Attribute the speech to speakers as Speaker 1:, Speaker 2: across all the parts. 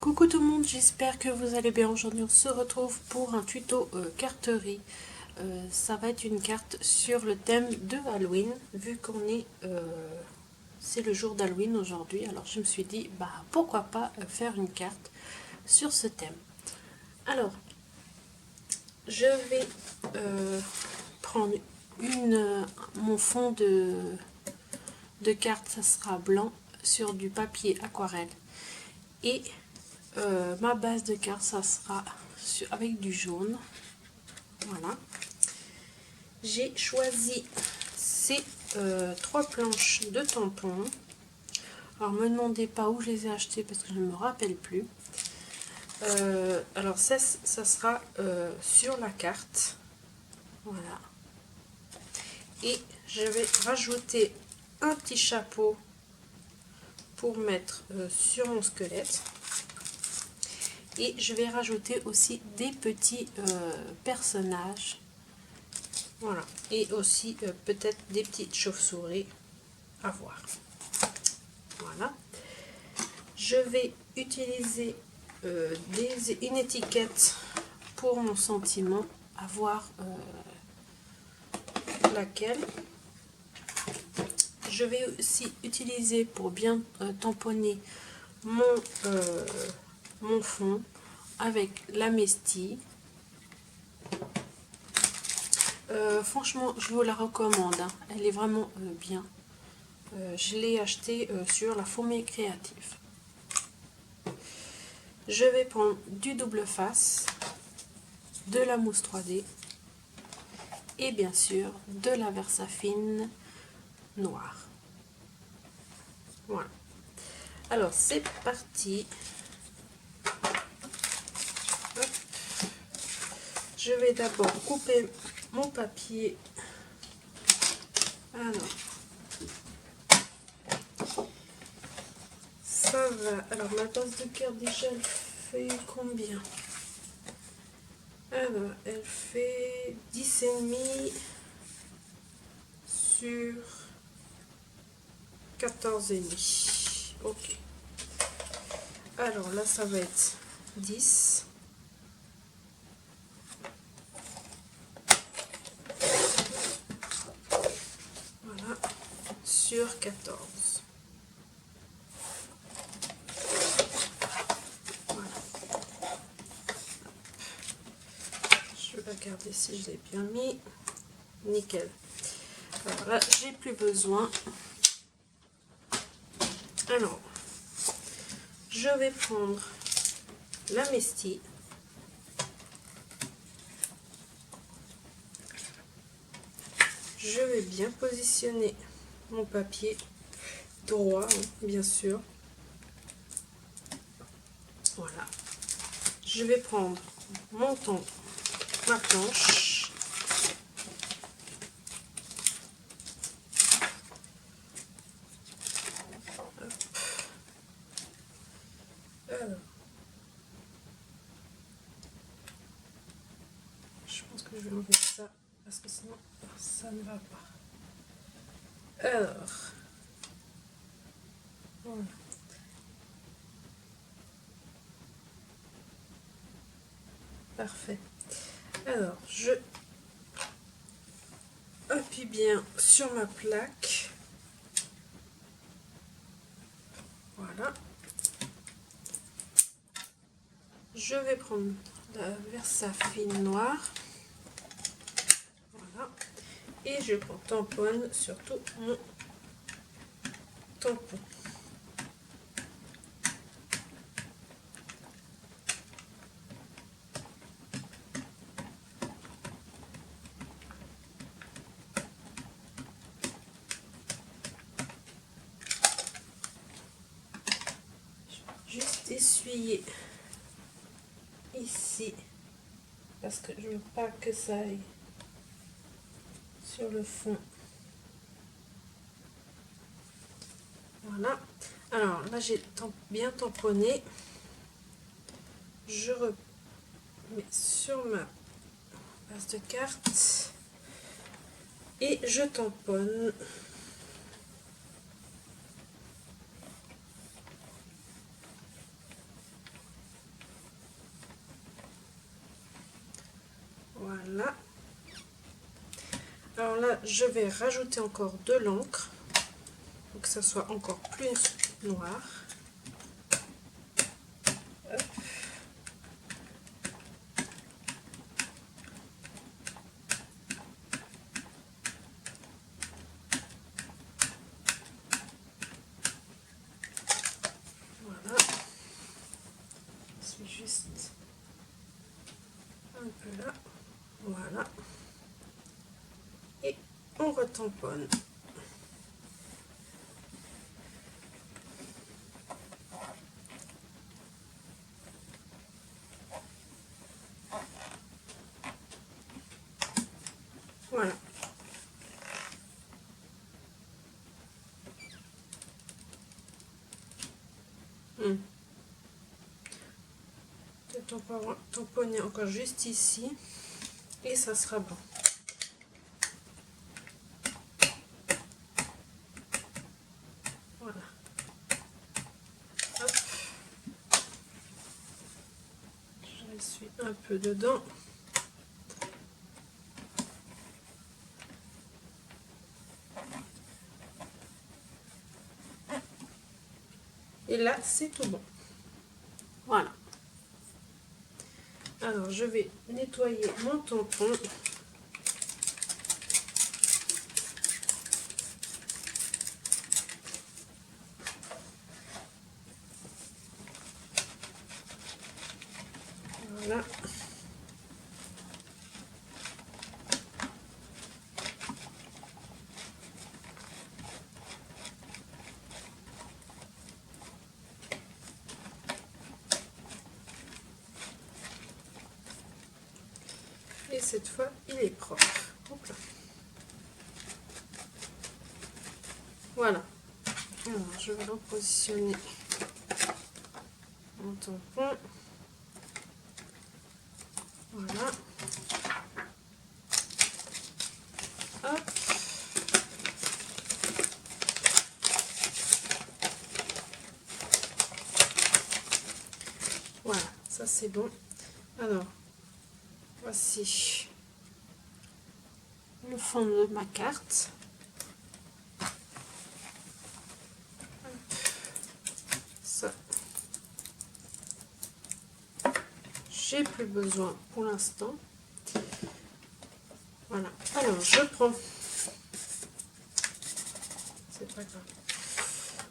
Speaker 1: Coucou tout le monde, j'espère que vous allez bien. Aujourd'hui on se retrouve pour un tuto carterie. Ça va être une carte sur le thème de Halloween, vu qu'on est c'est le jour d'Halloween aujourd'hui. Alors je me suis dit pourquoi pas faire une carte sur ce thème. Alors je vais prendre mon fond de carte, ça sera blanc sur du papier aquarelle, et ma base de carte, ça sera avec du jaune. Voilà. J'ai choisi ces 3 planches de tampons. Alors, me demandez pas où je les ai achetées parce que je ne me rappelle plus. Alors, ça sera sur la carte. Voilà. Et je vais rajouter un petit chapeau pour mettre sur mon squelette. Et je vais rajouter aussi des petits personnages. Voilà. Et aussi peut-être des petites chauves-souris à voir. Voilà. Je vais utiliser une étiquette pour mon sentiment, à voir laquelle. Je vais aussi utiliser pour bien tamponner mon fond avec la Mestille. Franchement, je vous la recommande, hein. Elle est vraiment bien. Je l'ai acheté sur la Fourmi Créative. Je vais prendre du double face, de la mousse 3D et bien sûr de la Versafine noire. Voilà. Alors c'est parti. Hop. Je vais d'abord couper mon papier. Alors ça va. Alors ma base de carte déjà elle fait combien? Alors elle fait 10,5 sur 14,5. Ok. Alors là ça va être 10. Voilà. Sur 14. Regardez si je l'ai bien mis. Nickel. Alors là, j'ai plus besoin. Alors, je vais prendre la Mestille. Je vais bien positionner mon papier droit, hein, bien sûr. Voilà. Je vais prendre mon tampon, ma planche. Hop. Alors, je pense que je vais enlever ça parce que sinon ça ne va pas. Alors, voilà. Parfait. Alors, je appuie bien sur ma plaque. Voilà. Je vais prendre la Versafine noire. Voilà. Et je tamponne surtout mon tampon. Juste essuyer ici parce que je veux pas que ça aille sur le fond. Voilà. Alors là j'ai bien tamponné. Je remets sur ma base de carte et je tamponne. je vais rajouter encore de l'encre pour que ça soit encore plus noir. Hop. Voilà. Je suis juste un peu là. Voilà. Et on retamponne. Voilà. Tamponner encore juste ici et ça sera bon. Voilà. Hop. Je suis un peu dedans. Et là, c'est tout bon. Voilà. Alors, je vais nettoyer mon tampon. Voilà. Et cette fois, il est propre. Hop là. Voilà. Alors, je vais repositionner mon tampon. Voilà. Hop. Voilà, ça c'est bon. Alors, voici le fond de ma carte. Ça, j'ai plus besoin pour l'instant. Voilà. Alors, je prends. C'est pas grave.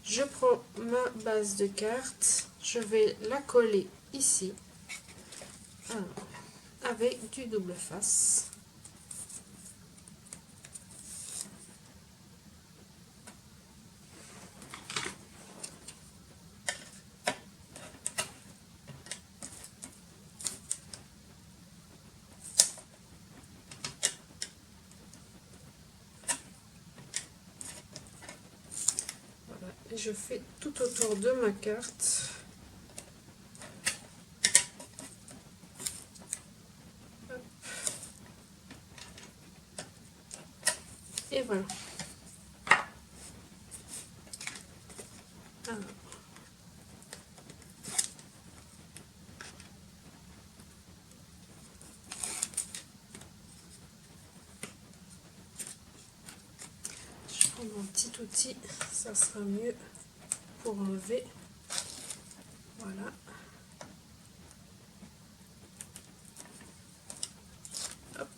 Speaker 1: Je prends ma base de carte. Je vais la coller ici. Alors, avec du double face. Voilà. Et je fais tout autour de ma carte. Hop. Et voilà. Alors, je prends mon petit outil, ça sera mieux pour enlever. Voilà. Hop.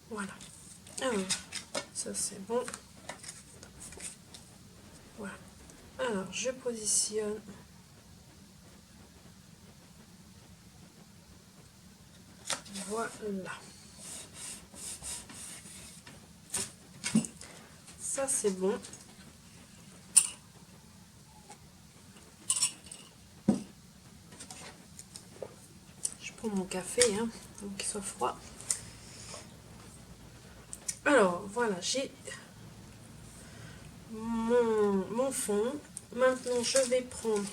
Speaker 1: Voilà. Alors, ça c'est bon. Voilà. Alors, je positionne. Voilà. Ça c'est bon. Je prends mon café, hein, donc qu'il soit froid. Alors, voilà, j'ai mon fond. Maintenant, je vais prendre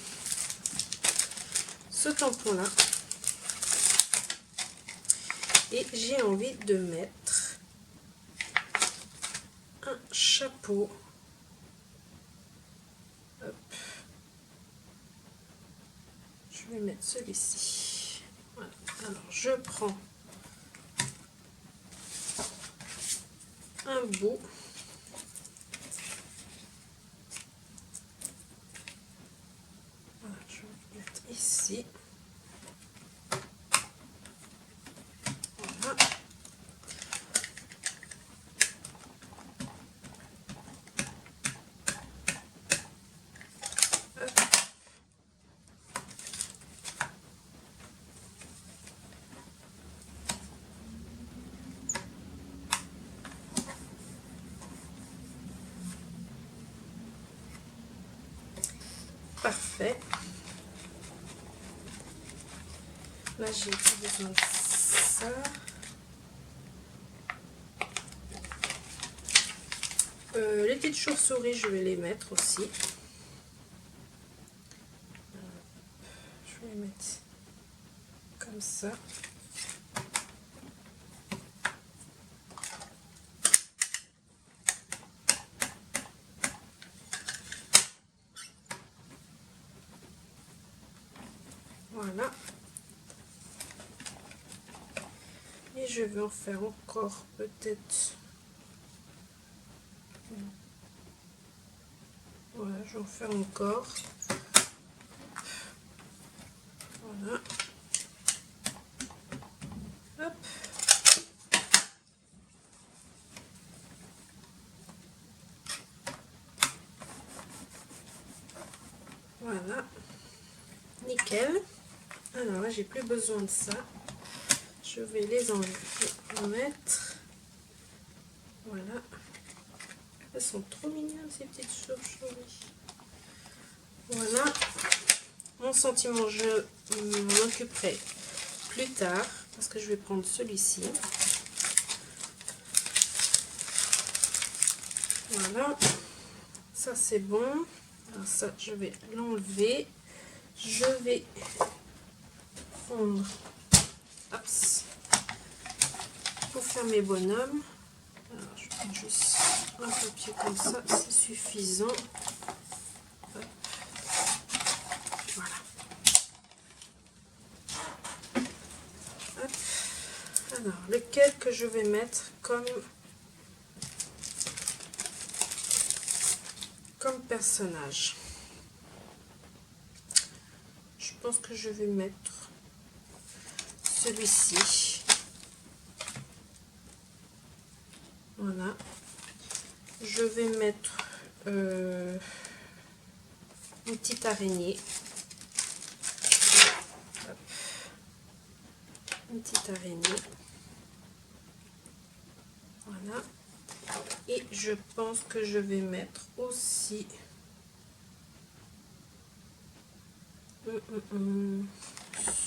Speaker 1: ce tampon-là. Et j'ai envie de mettre un chapeau. Hop. Je vais mettre celui-ci. Voilà. Alors, je prends un bout. Voilà, je vais le mettre ici. Voilà. Parfait. Là, j'ai plus besoin de ça. Les petites chauves-souris, je vais les mettre aussi. Je vais les mettre comme ça. Voilà. Et je vais en faire encore peut-être. Voilà, j'en fais encore. Voilà. Hop. Voilà. Nickel. Alors là, j'ai plus besoin de ça. Je vais les enlever, mettre. Voilà. Elles sont trop mignonnes ces petites chauves-souris. Voilà. Mon sentiment, je m'en occuperai plus tard parce que je vais prendre celui-ci. Voilà. Ça c'est bon. Alors ça, je vais l'enlever. Je vais prendre pour faire mes bonhommes. Alors, je prends juste un papier comme ça, c'est suffisant. Hop. Voilà. Hop. Alors, lequel que je vais mettre comme personnage? Je pense que je vais mettre celui-ci. Voilà. Je vais mettre une petite araignée. Hop. Une petite araignée. Voilà. Et je pense que je vais mettre aussi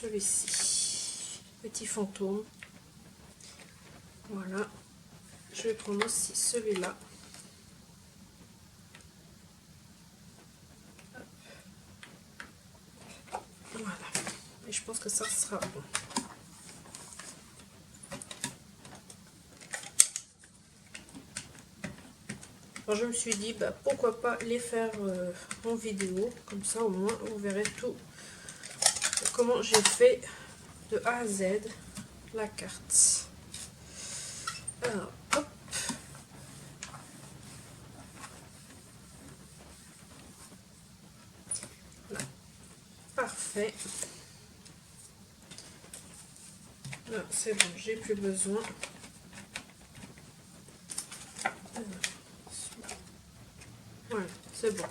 Speaker 1: celui-ci. Petit fantôme. Voilà. Je vais prendre aussi celui-là. Voilà. Et je pense que ça sera bon. Alors je me suis dit, bah, pourquoi pas les faire en vidéo. Comme ça, au moins, vous verrez tout. Comment j'ai fait de A à Z la carte. Alors, hop. Là. Parfait. Là, c'est bon, j'ai plus besoin. Voilà, c'est bon.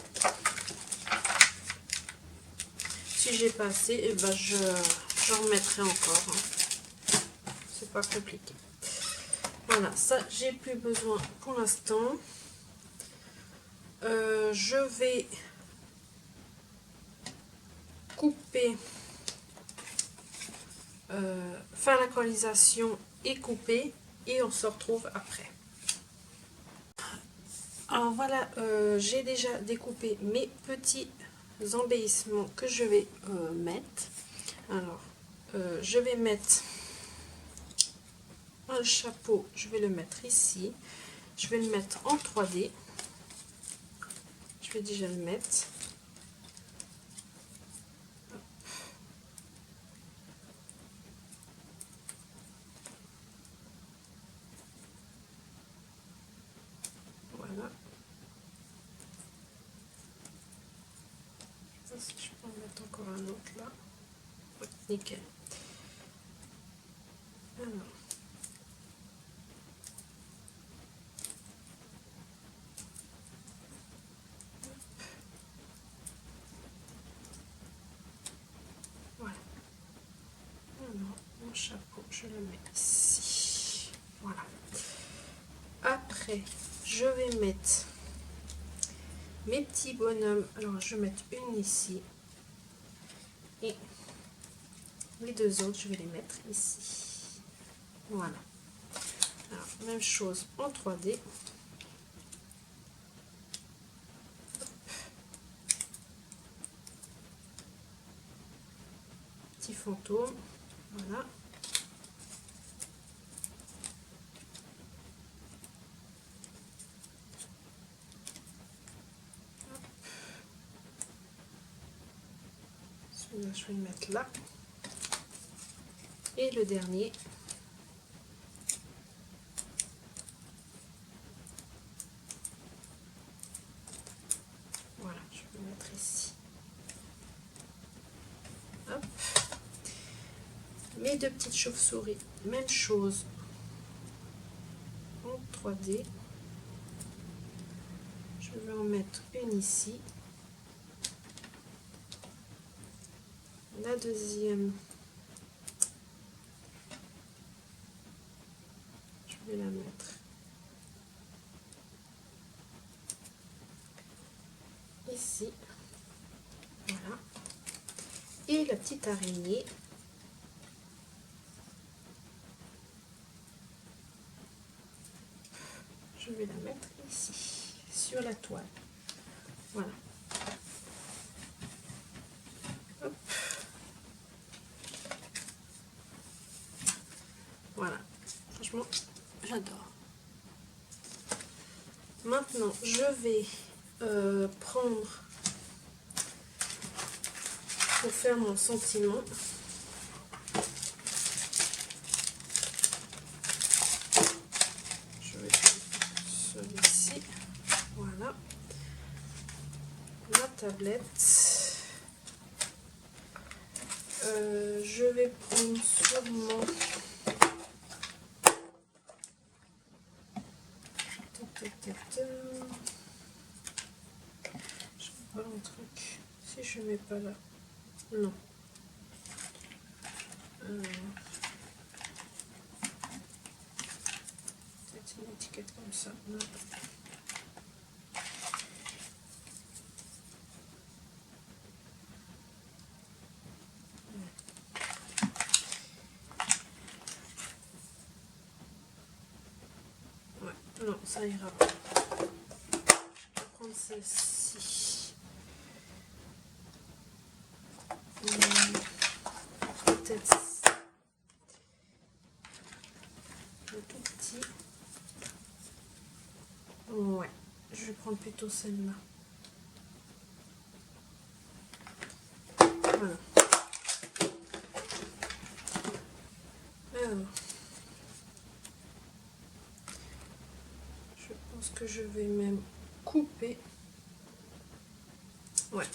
Speaker 1: Si j'ai pas assez, et ben j'en remettrai encore. Hein. C'est pas compliqué. Voilà, ça j'ai plus besoin pour l'instant. Je vais couper, faire la coalisation et couper, et on se retrouve après. Alors voilà, j'ai déjà découpé mes petits embellissements que je vais mettre. Alors, je vais mettre un chapeau, je vais le mettre ici. Je vais le mettre en 3D. Je vais déjà le mettre. si je peux en mettre encore un autre là. Ouais, nickel. Alors. Voilà. Alors, mon chapeau, je le mets ici. Voilà. Après, je vais mettre mes petits bonhommes. Alors, je vais mettre une ici. Et les deux autres, je vais les mettre ici. Voilà. Alors, même chose en 3D. Petit fantôme. Voilà. Celui-là, je vais le mettre là. Et le dernier. Voilà, je vais le mettre ici. Hop. Mes deux petites chauves-souris, même chose. En 3D. Je vais en mettre une ici. La deuxième, je vais la mettre ici. Voilà. Et la petite araignée, je vais la mettre ici, sur la toile. Voilà. Hop. Voilà. Franchement, j'adore. Maintenant, je vais prendre pour faire mon sentiment. Je vais prendre celui-ci. Voilà. La tablette. Je vais prendre sûrement. Je vois un truc. Si je mets pas là. Non. Peut-être une étiquette comme ça. Non. Ouais, non, ça ira pas. Je vais prendre celle-ci. Peut-être le tout petit. Ouais, je vais prendre plutôt celle-là. Voilà. Alors, je pense que je vais même couper. Ouais.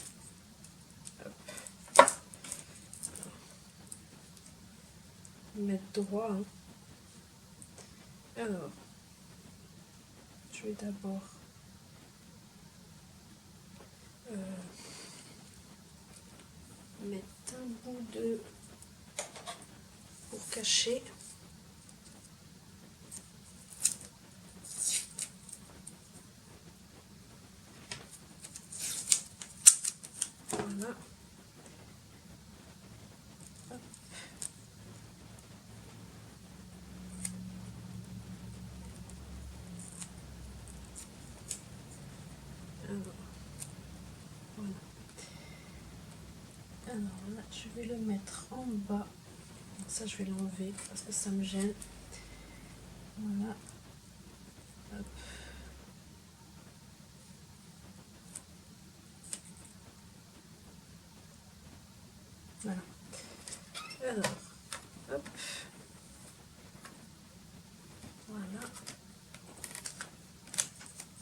Speaker 1: Hop. Mettre droit. Hein. Alors, je vais d'abord mettre un bout de pour cacher. Voilà. Hop. Alors, voilà. Alors là, je vais le mettre en bas. Donc ça, je vais l'enlever parce que ça me gêne. Voilà. Hop. Voilà. Alors, hop. Voilà.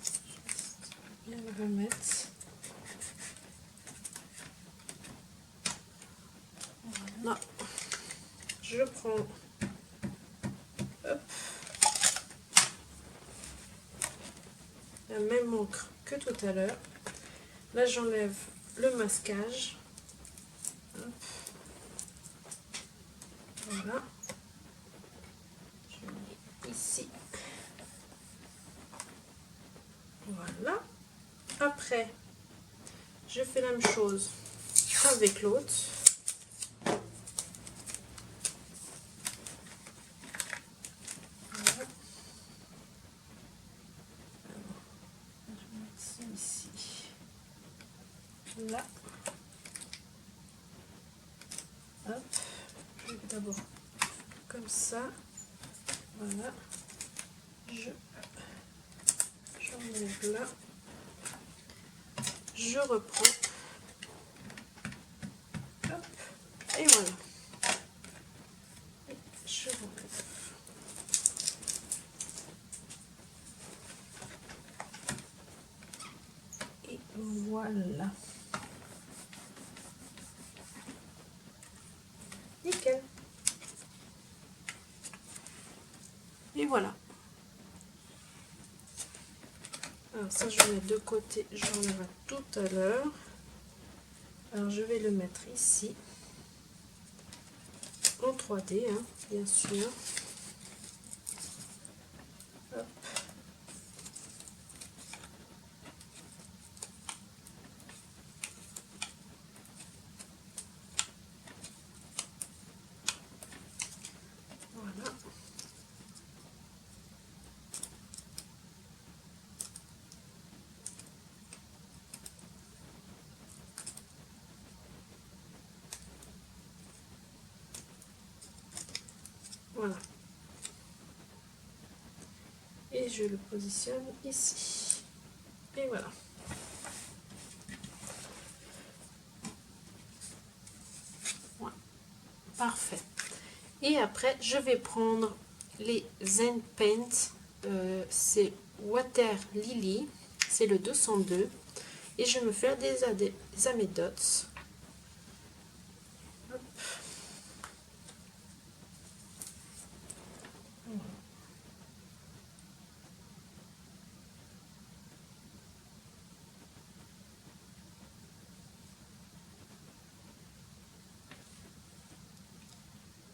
Speaker 1: Je vais bien le remettre. prends hop, la même encre que tout à l'heure. Là, j'enlève le masquage. Hop. Voilà. Je mets ici. Voilà. Après, je fais la même chose avec l'autre. Voilà. Je vais mettre ça ici. Là. Hop. Je vais d'abord comme ça. Voilà. J'enlève là. Je reprends. Hop. Et voilà. Et je renlève. Et voilà. Nickel. Et voilà. Alors ça, je mets de côté, j'enlève tout à l'heure. Alors je vais le mettre ici, en 3D, hein, bien sûr. Hop. Voilà. Voilà. Et je le positionne ici. Et voilà. Voilà. Parfait. Et après, je vais prendre les Zen Paint. C'est Water Lily. C'est le 202. Et je vais me faire des amédots. Hop.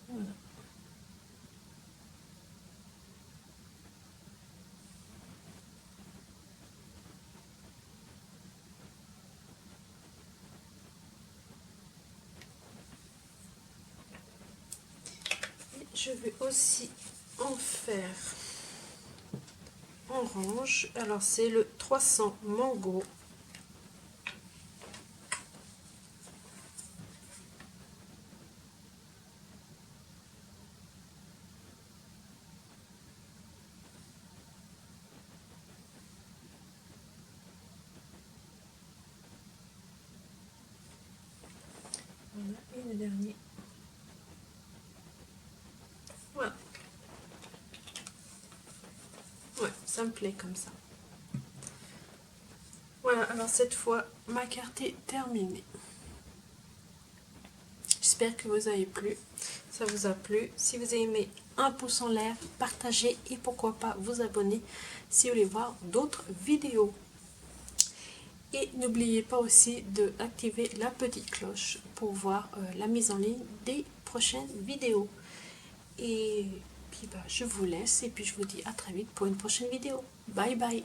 Speaker 1: Voilà. Je vais aussi en faire orange. Alors c'est le 300 mango. Voilà, et le dernier. Voilà. Ouais, ça me plaît comme ça. Voilà, alors cette fois, ma carte est terminée. J'espère que vous avez plu. Ça vous a plu. Si vous avez aimé, un pouce en l'air, partagez et pourquoi pas vous abonner si vous voulez voir d'autres vidéos. Et n'oubliez pas aussi d'activer la petite cloche pour voir la mise en ligne des prochaines vidéos. Et puis je vous laisse et puis je vous dis à très vite pour une prochaine vidéo. Bye bye.